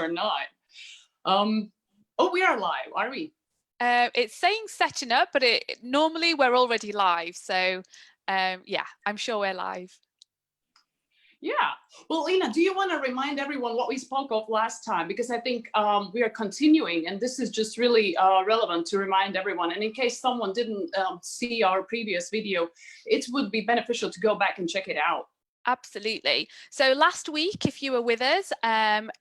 or not. Oh, we are live, are we? It's saying setting up, but normally we're already live. So yeah, I'm sure we're live. Yeah. Well, Leena, do you want to remind everyone what we spoke of last time? Because I think we are continuing, and this is just really relevant to remind everyone. And in case someone didn't see our previous video, it would be beneficial to go back and check it out. Absolutely. So last week, if you were with us,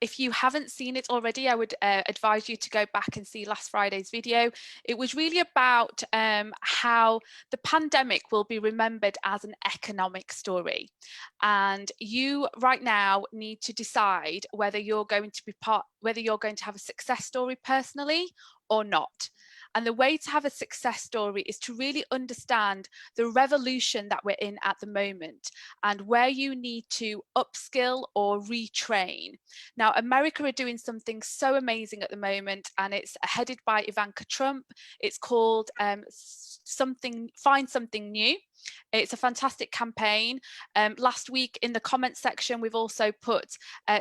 if you haven't seen it already, I would advise you to go back and see last Friday's video. It was really about how the pandemic will be remembered as an economic story. And you right now need to decide whether you're going to have a success story personally or not. And the way to have a success story is to really understand the revolution that we're in at the moment and where you need to upskill or retrain. Now, America are doing something so amazing at the moment, and it's headed by Ivanka Trump. It's called Find Something New. It's a fantastic campaign. Last week in the comments section, we've also put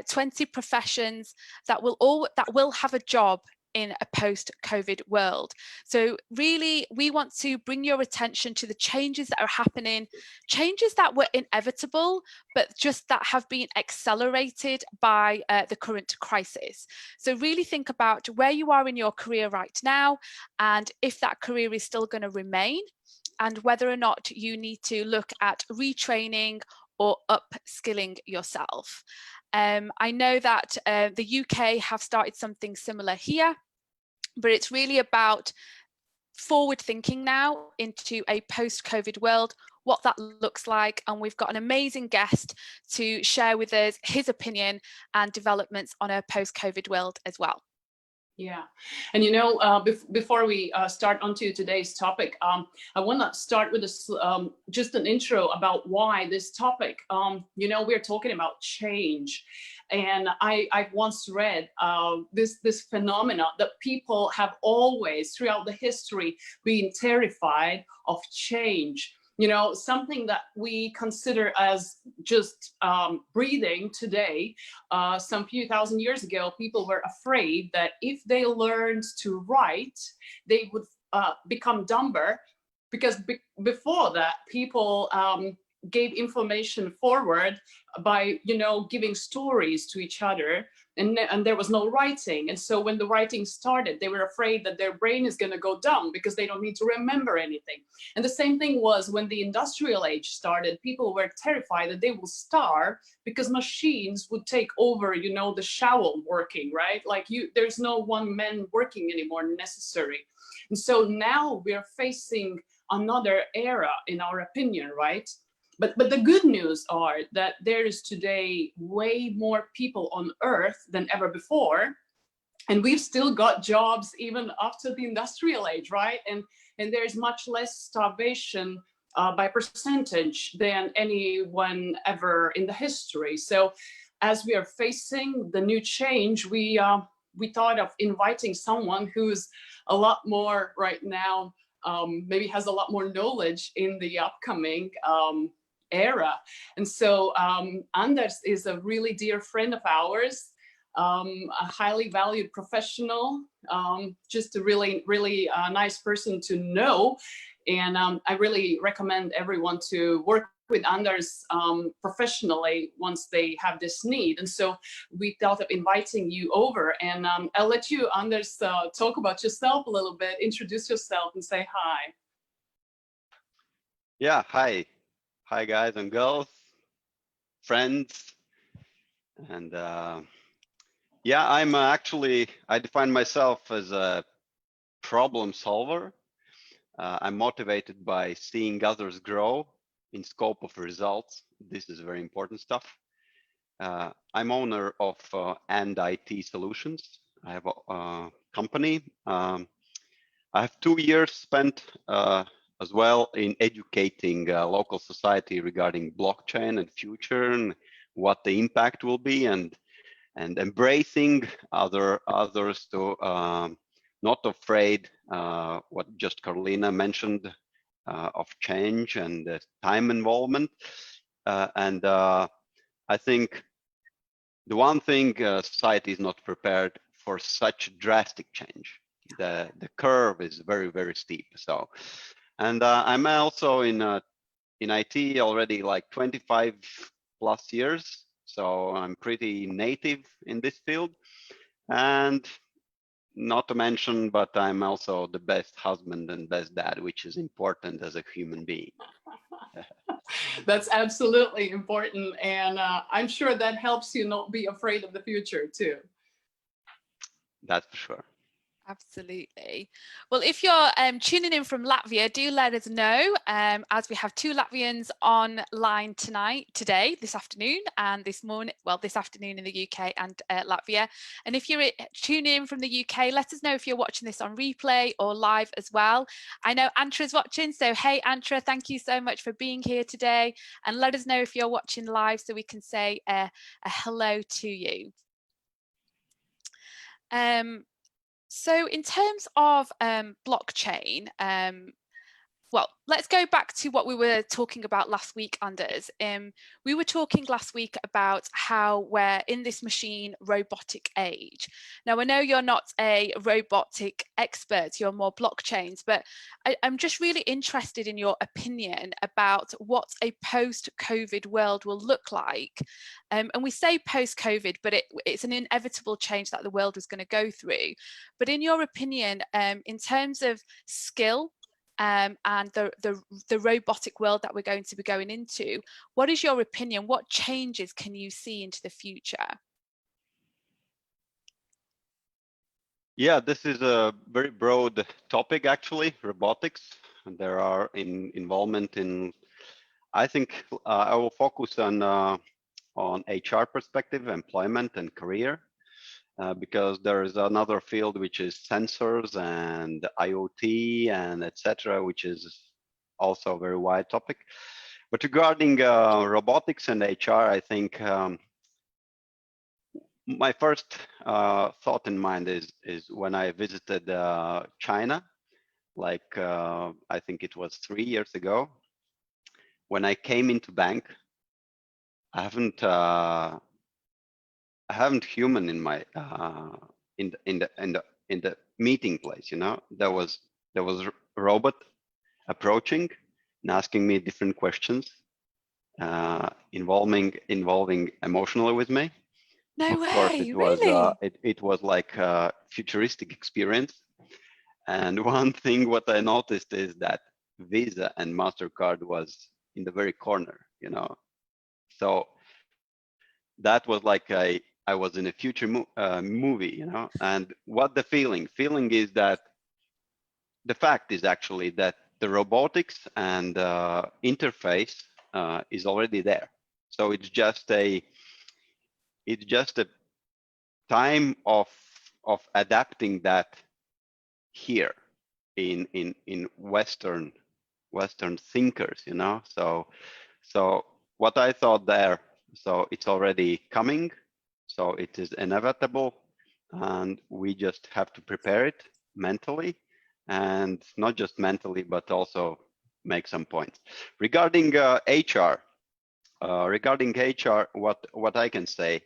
20 professions that will have a job in a post-COVID world. So really, we want to bring your attention to the changes that are happening, changes that were inevitable, but just that have been accelerated by the current crisis. So really think about where you are in your career right now, and if that career is still going to remain, and whether or not you need to look at retraining or upskilling yourself. I know that the UK have started something similar here, but it's really about forward thinking now into a post-COVID world, what that looks like. And we've got an amazing guest to share with us his opinion and developments on a post-COVID world as well. Yeah, and before we start onto today's topic, I want to start with just an intro about why this topic. We're talking about change, and I've once read this phenomena that people have always, throughout the history, been terrified of change. Something that we consider as just breathing today. Some few thousand years ago, people were afraid that if they learned to write, they would become dumber, because before that, people gave information forward by, giving stories to each other, and there was no writing. And so when the writing started, they were afraid that their brain is going to go dumb because they don't need to remember anything. And the same thing was when the industrial age started. People were terrified that they will starve because machines would take over, the shovel working, right? Like there's no one man working anymore necessary. And so now we're facing another era, in our opinion, right? But the good news are that there is today way more people on Earth than ever before, and we've still got jobs even after the industrial age, right? And there's much less starvation by percentage than anyone ever in the history. So as we are facing the new change, we thought of inviting someone who's a lot more right now, maybe has a lot more knowledge in the upcoming era. And so Anders is a really dear friend of ours, a highly valued professional, just a really, really nice person to know. And I really recommend everyone to work with Anders professionally once they have this need. And so we thought of inviting you over, and I'll let you, Anders, talk about yourself a little bit, introduce yourself and say hi. Yeah, hi. Hi guys and girls, friends. And yeah, I define myself as a problem solver. I'm motivated by seeing others grow in scope of results. This is very important stuff. I'm owner of And IT Solutions. I have a company. I have 2 years spent as well in educating local society regarding blockchain and future and what the impact will be, and embracing others to not afraid what just Karlina mentioned of change and time involvement. And I think the one thing society is not prepared for such drastic change. The curve is very, very steep. So, and I'm also in IT already like 25 plus years. So I'm pretty native in this field. And not to mention, but I'm also the best husband and best dad, which is important as a human being. That's absolutely important. And I'm sure that helps you not be afraid of the future too. That's for sure. Absolutely. Well, if you're tuning in from Latvia, do let us know, as we have 2 Latvians online today, this afternoon, and this morning, well, this afternoon in the UK and Latvia. And if you're tuning in from the UK, let us know if you're watching this on replay or live as well. I know Antra's watching, so hey Antra, thank you so much for being here today. And let us know if you're watching live so we can say a hello to you. So in terms of blockchain, well, let's go back to what we were talking about last week, Anders. We were talking last week about how we're in this machine robotic age. Now, I know you're not a robotic expert, you're more blockchains, but I'm just really interested in your opinion about what a post-COVID world will look like. And we say post-COVID, but it's an inevitable change that the world is going to go through. But in your opinion, in terms of skill, and the robotic world that we're going to be going into, what is your opinion? What changes can you see into the future? Yeah, this is a very broad topic, actually, robotics. And there are involvement in, I think I will focus on HR perspective, employment and career. Because there is another field which is sensors and IoT and etc., which is also a very wide topic. But regarding robotics and HR, I think my first thought in mind is when I visited China, like I think it was 3 years ago. When I came into bank, I haven't human in my in the meeting place. You know, there was a robot approaching and asking me different questions, involving emotionally with me. No Of way, course, it was really? it was like a futuristic experience. And one thing what I noticed is that Visa and MasterCard was in the very corner. You know, so that was like I was in a future movie, you know. And what the feeling is that the fact is actually that the robotics and interface is already there. So it's just a time of adapting that here in Western thinkers, you know. So what I thought there, so it's already coming, so it is inevitable, and we just have to prepare it mentally, and not just mentally, but also make some points. Regarding HR, what I can say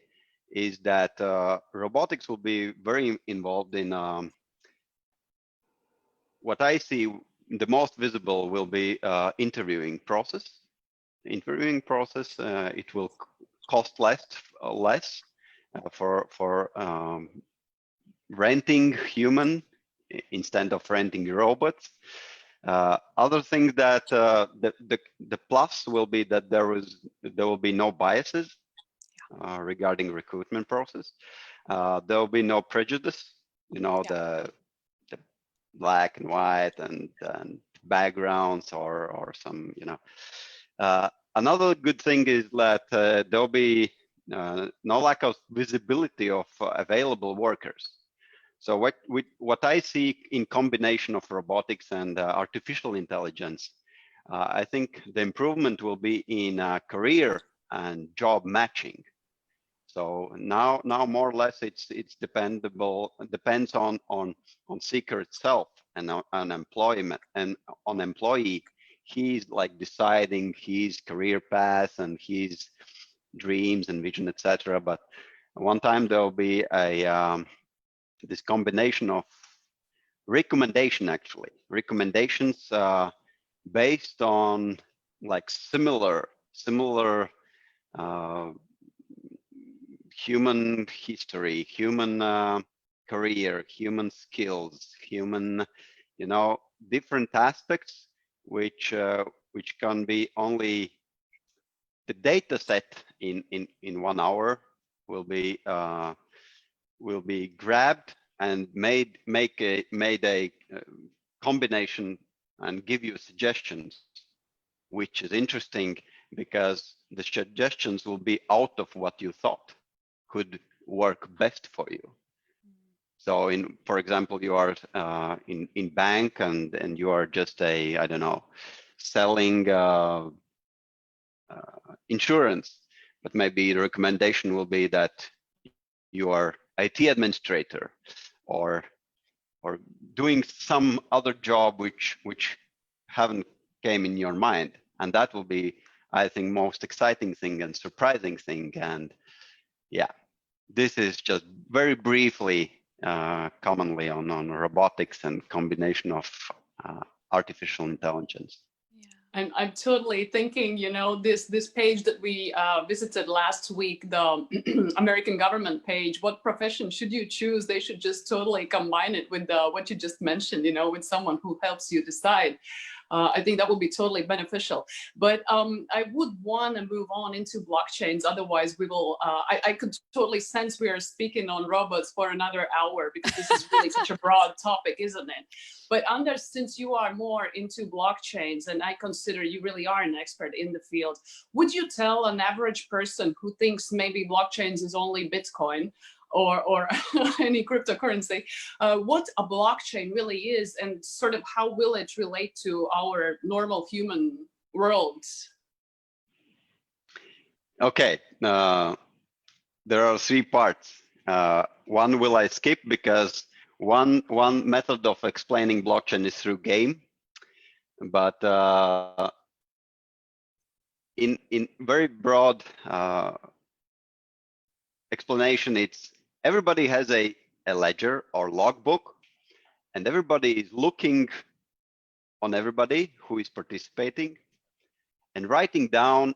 is that robotics will be very involved in what I see. The most visible will be interviewing process. It will cost less for renting human instead of renting robots. Other things that the plus will be that there will be no biases regarding recruitment process. There will be no prejudice. You know, the black and white and backgrounds or some, you know. Another good thing is that there'll be no lack of visibility of available workers. So what I see in combination of robotics and artificial intelligence, I think the improvement will be in career and job matching. So now more or less it's depends on seeker itself and on employment and on employee. He's like deciding his career path and his dreams and vision, etc. But One time there will be this combination of recommendations based on like similar human history, human career, human skills, human, different aspects, which can be only the data set in 1 hour will be grabbed and made a combination and give you suggestions, which is interesting because the suggestions will be out of what you thought could work best for you. So for example, you are in bank and you are just I don't know, selling insurance, but maybe the recommendation will be that you are IT administrator or doing some other job which haven't came in your mind, and that will be, I think, most exciting thing and surprising thing. And yeah, this is just very briefly commonly on robotics and combination of artificial intelligence. And I'm totally thinking, this page that we visited last week, the American government page, what profession should you choose? They should just totally combine it with what you just mentioned, with someone who helps you decide. I think that would be totally beneficial. But I would want to move on into blockchains. Otherwise, we will. I could totally sense we are speaking on robots for another hour because this is really such a broad topic, isn't it? But Anders, since you are more into blockchains, and I consider you really are an expert in the field, would you tell an average person who thinks maybe blockchains is only Bitcoin or any cryptocurrency, what a blockchain really is and sort of how will it relate to our normal human world? Okay, there are 3 parts. One will I skip because one method of explaining blockchain is through game, but in very broad explanation, it's everybody has a ledger or logbook, and everybody is looking on everybody who is participating and writing down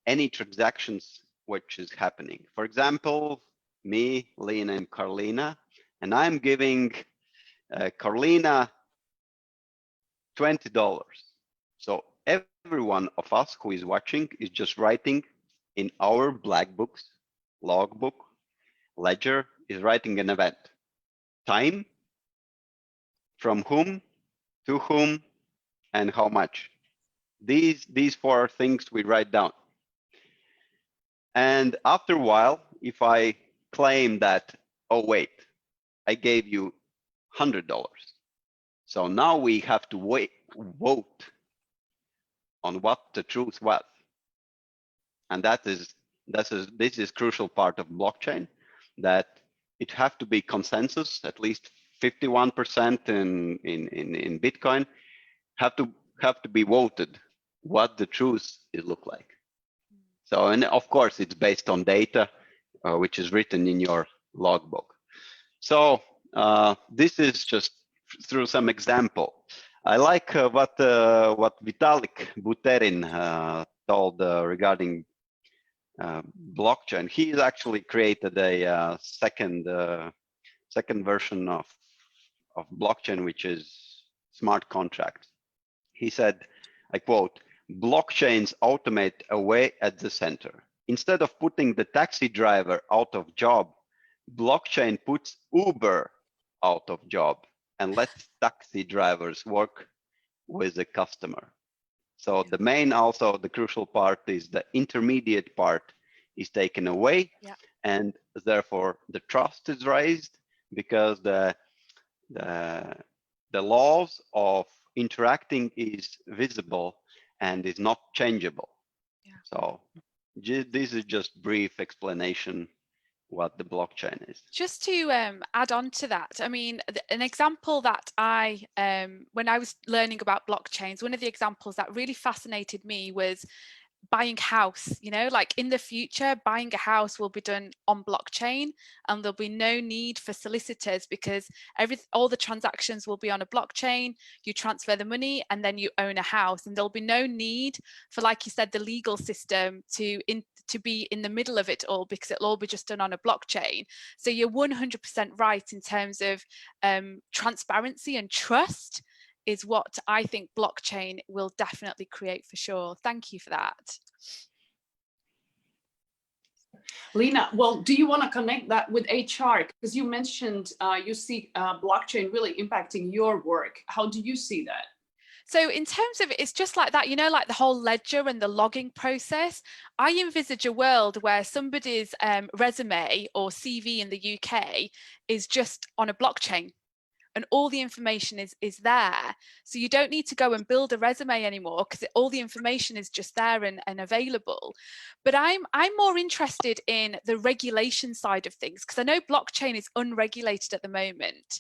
any transactions which is happening. For example, me, Leena, and Karlina, and I'm giving Karlina $20. So every one of us who is watching is just writing in our black books, logbook, ledger, is writing an event. Time, from whom, to whom, and how much. These 4 things we write down. And after a while, if I claim that, oh wait, I gave you $100. So now we have to vote on what the truth was. And this is crucial part of blockchain, that it have to be consensus, at least 51% in Bitcoin have to be voted what the truth is look like. So, and of course it's based on data which is written in your logbook. So this is just through some example. I like what Vitalik Buterin told regarding blockchain. He's actually created a second version of blockchain, which is smart contracts. He said, I quote, "Blockchains automate away at the center. Instead of putting the taxi driver out of job, blockchain puts Uber out of job and lets taxi drivers work with the customer." So the main, also the crucial part is the intermediate part is taken away, and therefore the trust is raised because the laws of interacting is visible and is not changeable. So this is just brief explanation what the blockchain is. Just to add on to that, I mean, an example that I, when I was learning about blockchains, one of the examples that really fascinated me was buying house, you know, like in the future, buying a house will be done on blockchain, and there'll be no need for solicitors, because all the transactions will be on a blockchain. You transfer the money and then you own a house, and there'll be no need for, like you said, the legal system to be in the middle of it all, because it'll all be just done on a blockchain. So you're 100% right in terms of transparency and trust is what I think blockchain will definitely create for sure. Thank you for that. Leena, well, do you want to connect that with HR? Because you mentioned you see blockchain really impacting your work. How do you see that? So in terms of, it's just like that, you know, like the whole ledger and the logging process. I envisage a world where somebody's resume or CV in the UK is just on a blockchain, and all the information is there. So you don't need to go and build a resume anymore, because all the information is just there and available. But I'm more interested in the regulation side of things, because I know blockchain is unregulated at the moment.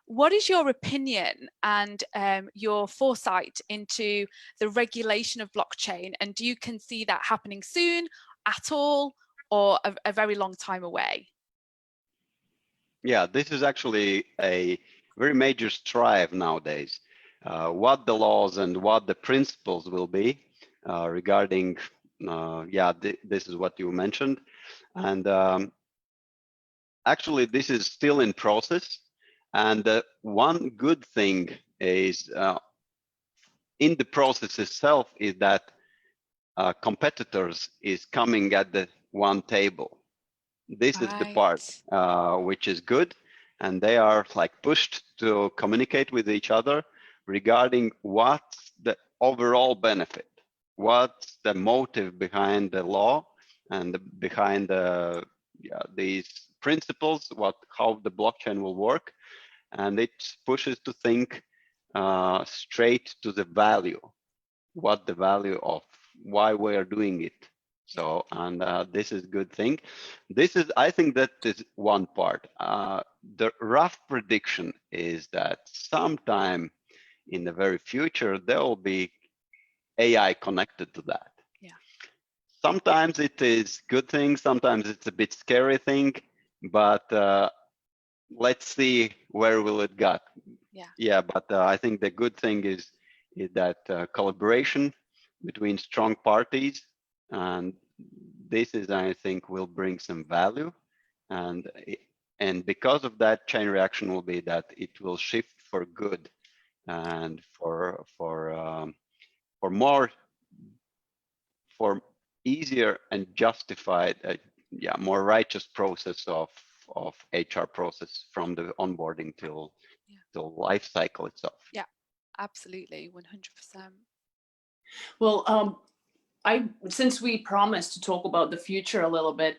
What is your opinion and your foresight into the regulation of blockchain? And do you can see that happening soon at all, or a very long time away? Yeah, this is actually a very major strive nowadays. What the laws and what the principles will be regarding, this is what you mentioned. And actually, this is still in process. And one good thing is in the process itself is that competitors is coming at the one table. This is the part which is good, and they are like pushed to communicate with each other regarding what's the overall benefit, what's the motive behind the law and behind these principles, how the blockchain will work, and it pushes to think straight to the value, what the value of why we are doing it. So, and this is a good thing. This is, I think that is one part. The rough prediction is that sometime in the very future, there will be AI connected to that. Yeah. Sometimes it is good thing, sometimes it's a bit scary thing, but let's see where will it go. Yeah, but I think the good thing is that collaboration between strong parties, and this is, I think, will bring some value, and because of that, chain reaction will be that it will shift for good and for easier and justified, more righteous process of HR process from the onboarding till the life cycle itself. Yeah, absolutely, 100%. Well, since we promised to talk about the future a little bit,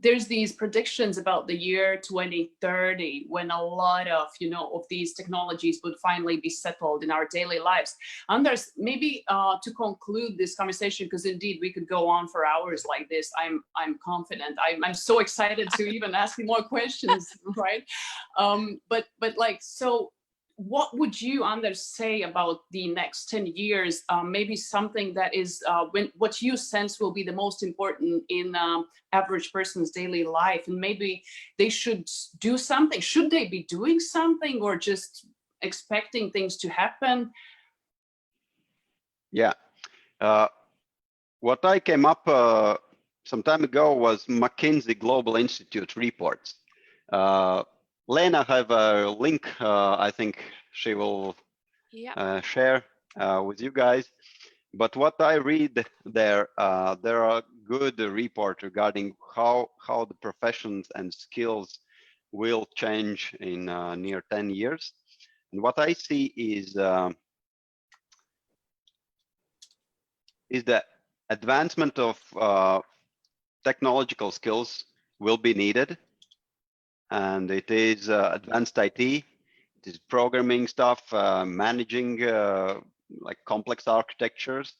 there's these predictions about the year 2030, when a lot of, of these technologies would finally be settled in our daily lives. Anders, maybe to conclude this conversation, because indeed we could go on for hours like this. I'm confident. I'm so excited to even ask you more questions, right? But like, so what would you, Anders, say about the next 10 years? Maybe something that is what you sense will be the most important in average person's daily life, and maybe they should do something. Should they be doing something, or just expecting things to happen? Yeah. What I came up some time ago was McKinsey Global Institute reports. Leena have a link, I think she will share with you guys. But what I read there are good reports regarding how the professions and skills will change in near 10 years. And what I see is the advancement of technological skills will be needed. And it is advanced IT, it is programming stuff, managing like complex architectures.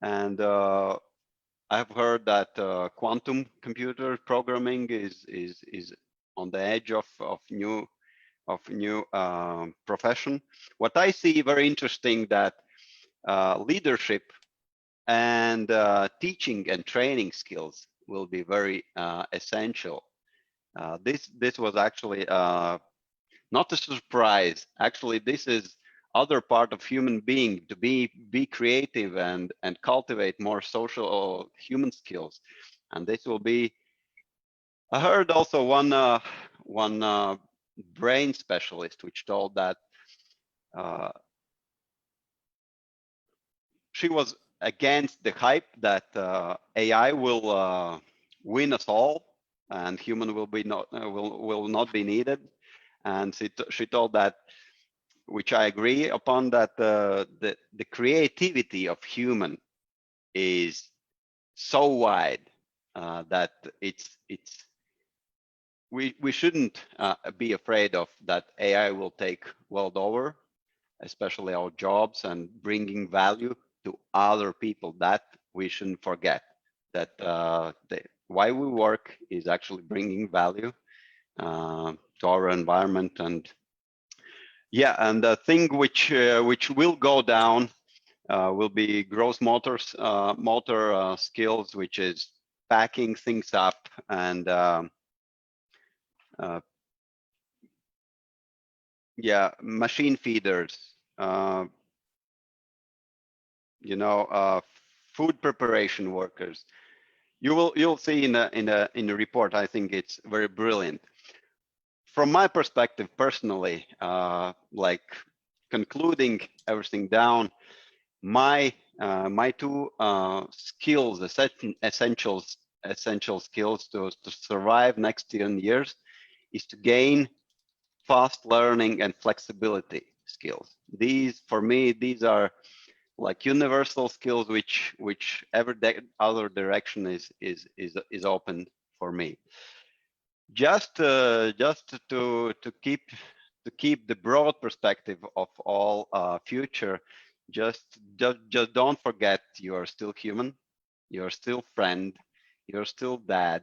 And I've heard that quantum computer programming is on the edge of new profession. What I see very interesting that leadership and teaching and training skills will be very essential. This was actually not a surprise. Actually, this is other part of human being, to be creative and cultivate more social or human skills. And this will be, I heard also one brain specialist which told that she was against the hype that AI will win us all and human will be not will not be needed. And she told that, which I agree upon, that the creativity of human is so wide that we shouldn't be afraid of that AI will take world over, especially our jobs, and bringing value to other people. That we shouldn't forget, that why we work is actually bringing value to our environment. And yeah, and the thing which will go down will be gross motor skills, which is packing things up and yeah, machine feeders, you know, food preparation workers. You'll see in the report. I think it's very brilliant. From my perspective, personally, like concluding everything down, my two skills, essential skills to survive next 10 years, is to gain fast learning and flexibility skills. These, for me, these are like universal skills, which every other direction is open for me. Just to keep the broad perspective of all future. Just don't forget, you are still human, you're still friend, you're still dad.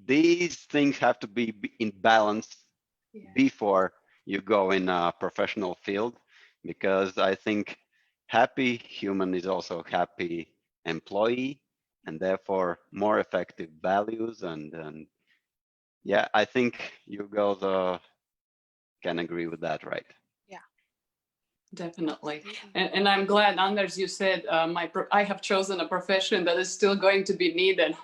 These things have to be in balance before you go in a professional field, because I think happy human is also happy employee, and therefore more effective values. And yeah, I think you girls can agree with that, right? Yeah, definitely. And I'm glad, Anders, you said I have chosen a profession that is still going to be needed.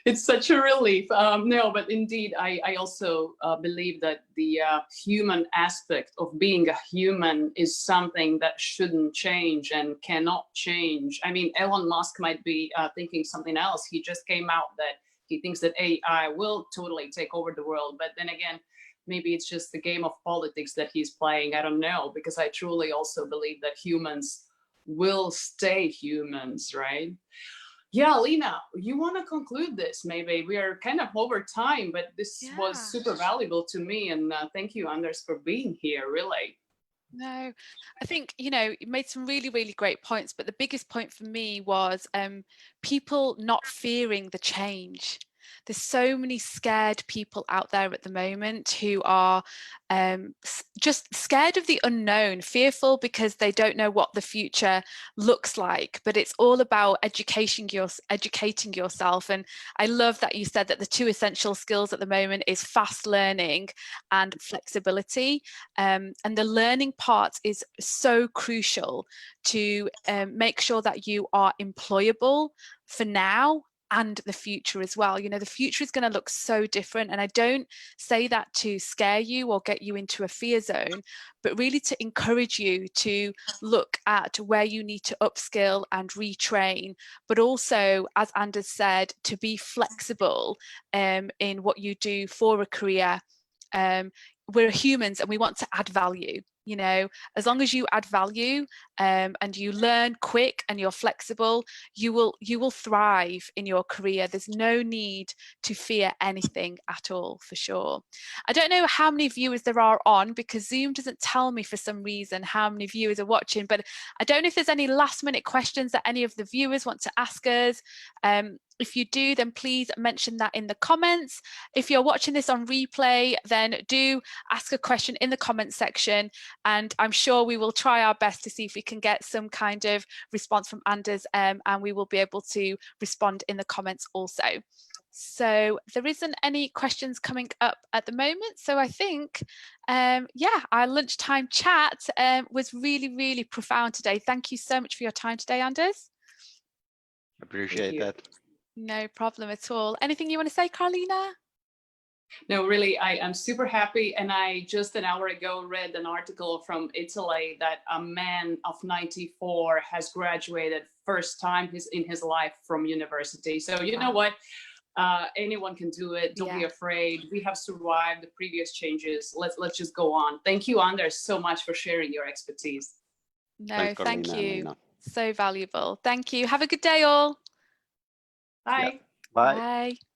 It's such a relief. No, but indeed, I also believe that the human aspect of being a human is something that shouldn't change and cannot change. I mean, Elon Musk might be thinking something else. He just came out that he thinks that AI will totally take over the world. But then again, maybe it's just the game of politics that he's playing. I don't know, because I truly also believe that humans will stay humans, right? Yeah, Leena, you want to conclude this? Maybe we are kind of over time, but this was super valuable to me. And thank you, Anders, for being here, really. No, I think, you made some really, really great points, but the biggest point for me was people not fearing the change. There's so many scared people out there at the moment who are just scared of the unknown, fearful because they don't know what the future looks like. But it's all about educating yourself. And I love that you said that the two essential skills at the moment is fast learning and flexibility. And the learning part is so crucial to make sure that you are employable for now and the future as well. The future is going to look so different. And I don't say that to scare you or get you into a fear zone, but really to encourage you to look at where you need to upskill and retrain, but also, as Anders said, to be flexible in what you do for a career. We're humans and we want to add value. As long as you add value and you learn quick and you're flexible, you will thrive in your career. There's no need to fear anything at all, for sure. I don't know how many viewers there are on, because Zoom doesn't tell me for some reason how many viewers are watching, but I don't know if there's any last minute questions that any of the viewers want to ask us. If you do, then please mention that in the comments. If you're watching this on replay, then do ask a question in the comments section, and I'm sure we will try our best to see if we can get some kind of response from Anders, and we will be able to respond in the comments also. So there isn't any questions coming up at the moment. So I think, yeah, our lunchtime chat was really, really profound today. Thank you so much for your time today, Anders. Appreciate that. No problem at all. Anything you want to say, Karlina? No, really, I am super happy. And I just an hour ago read an article from Italy that a man of 94 has graduated first time in his life from university. So you know what? Anyone can do it. Don't be afraid. We have survived the previous changes. Let's just go on. Thank you, Anders, so much for sharing your expertise. No, Thanks, thank Karlina, you. Leena. So valuable. Thank you. Have a good day, all. Bye. Yeah. Bye. Bye.